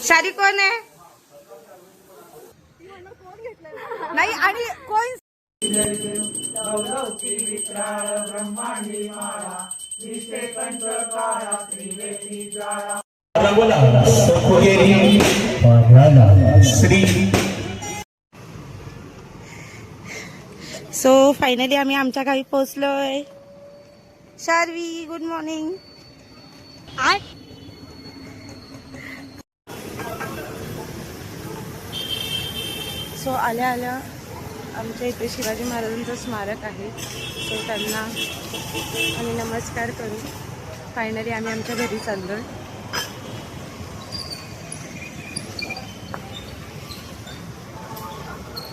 शारी कोण आहे? नाही आणि कोण? सो फायनली आम्ही आमच्या गावी पोहोचलोय. Sharvi good morning. सो आल्या आल्या आमच्या इथे शिवाजी महाराजांचं स्मारक आहे. सो त्यांना आम्ही नमस्कार करू. फायनली आम्ही आमच्या घरी चाललोय.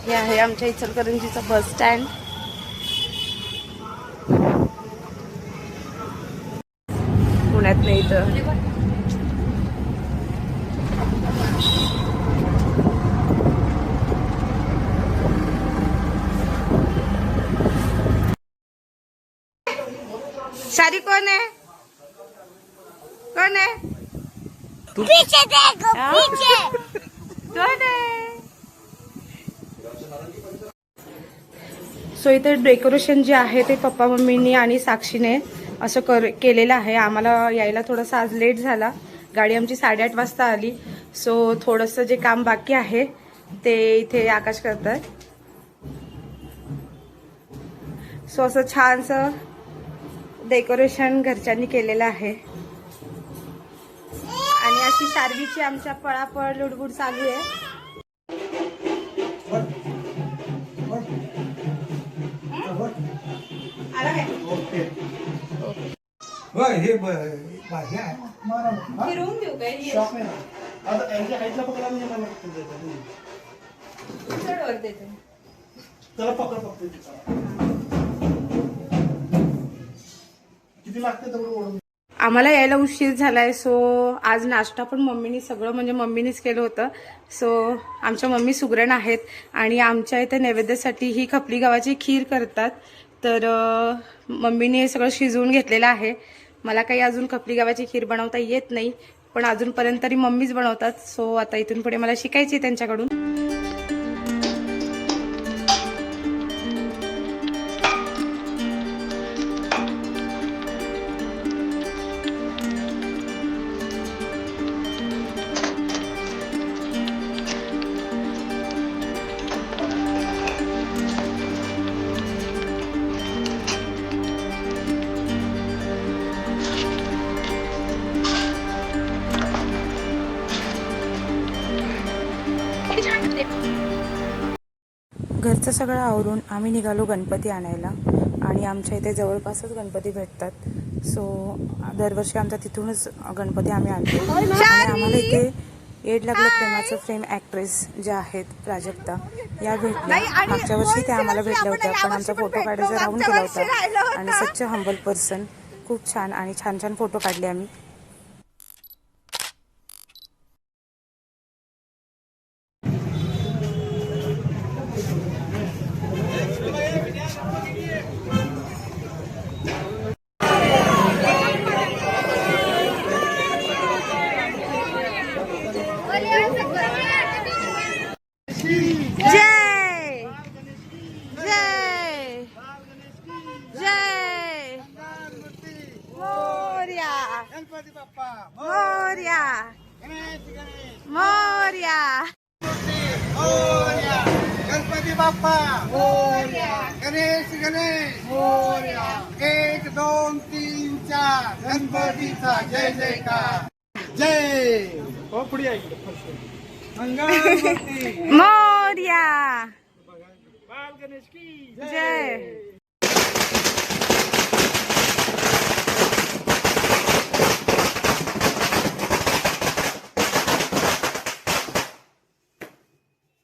हे आहे आमच्या इचलकरंजीचं बस स्टँड. पुण्यात नाही तर शारी कोण आहे? कोण आहे? पीछे देखो, पीछे कोण आहे? सो इथे डेकोरेशन जे आहे ते पप्पा मम्मीनी आणि साक्षीने असं केलेलं आहे. आम्हाला यायला थोडासा आज लेट झाला. गाडी आमची 8:30 वाजता आली. सो थोडंसं जे काम बाकी आहे ते इथे आकाश करतात. सो असं छानसं डेकोरेशन घरच्यांनी केलेलं आहे आणि अशी शार्वीची आमच्या पळापळ लुडबुड चालू आहे. फिरवून देऊ काय? चढवर देते त्याला पकड फक्त. किती लागते तेवढं? आम्हाला यायला उशीर झालाय. सो आज नाश्ता पण मम्मीनी सगळं म्हणजे मम्मीनीच केलं होतं. सो आमच्या मम्मी सुगरण आहेत आणि आमच्या इथे नैवेद्यासाठी ही खपली गव्हाची खीर करतात. तर मम्मीने हे सगळं शिजवून घेतलेलं आहे. मला काही अजून खपली गव्हाची खीर बनवता येत नाही, पण अजूनपर्यंत तरी मम्मीच बनवतात. सो आता इथून पुढे मला शिकायची त्यांच्याकडून. घरचं सगळं आवरून आम्ही निघालो गणपती आणायला आणि आमच्या इथे जवळपासच गणपती भेटतात. सो दरवर्षी आमच्या तिथूनच गणपती आम्ही आणतो. आणि आम्हाला इथे येड लागलं प्रेमाचं फ्रेम ॲक्ट्रेस ज्या आहेत प्राजक्ता या भेटल्या. मागच्या वर्षी त्या आम्हाला भेटल्या होत्या, पण आमचा फोटो काढायचा राहून केला होता. आणि सच्च हंबल पर्सन, खूप छान आणि छान छान फोटो काढले आम्ही. गणपती बाप्पा मोरया, मोरया, मोरया. गणपती बाप्पा मोरया. गणेश गणेश मोरया. 1 2 3 4 गणपतीचा जय जयकार. जय हो पुढे मंगलमूर्ती मोरया. बाल गणेश की जय.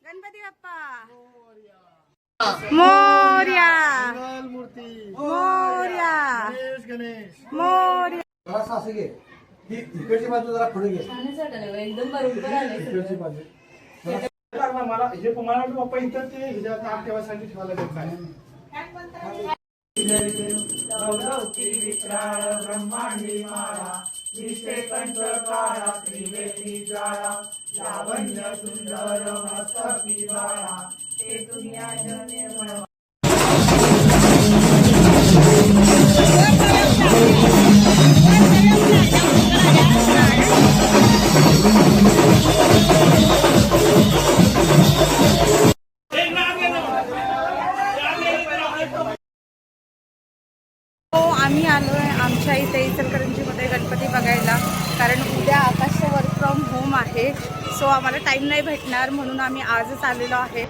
गणपती बाप्पा मोरया. मंगलमूर्ती मोरया. गणेश गणेश मोरया. जरा सासू घे. ही इकडची बाजू जरा पुढे घे. एकदम बरोबर आले. इकडची बाजू मला हे मला बाप्पा इथं ते हिच्या ताप ठेवायसाठी ठेवायला देत काय. हो, आम्ही आलो आहे आमच्या इथे इचलकरंजीमध्ये गणपती बघायला, कारण उद्या आकाशचं वर्क फ्रॉम होम आहे. सो आम्हाला टाईम नाही भेटणार, म्हणून आम्ही आजच आलेलो आहे.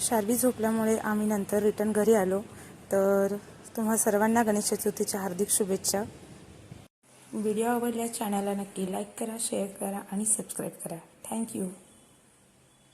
शार्वी झोपल्यामुळे आम्ही नंतर रिटर्न घरी आलो. तर तुम्हा सर्वांना गणेश चतुर्थीच्या हार्दिक शुभेच्छा. व्हिडिओ आवडल्यास चॅनलला नक्की लाईक करा, शेअर करा आणि सबस्क्राईब करा. थँक्यू.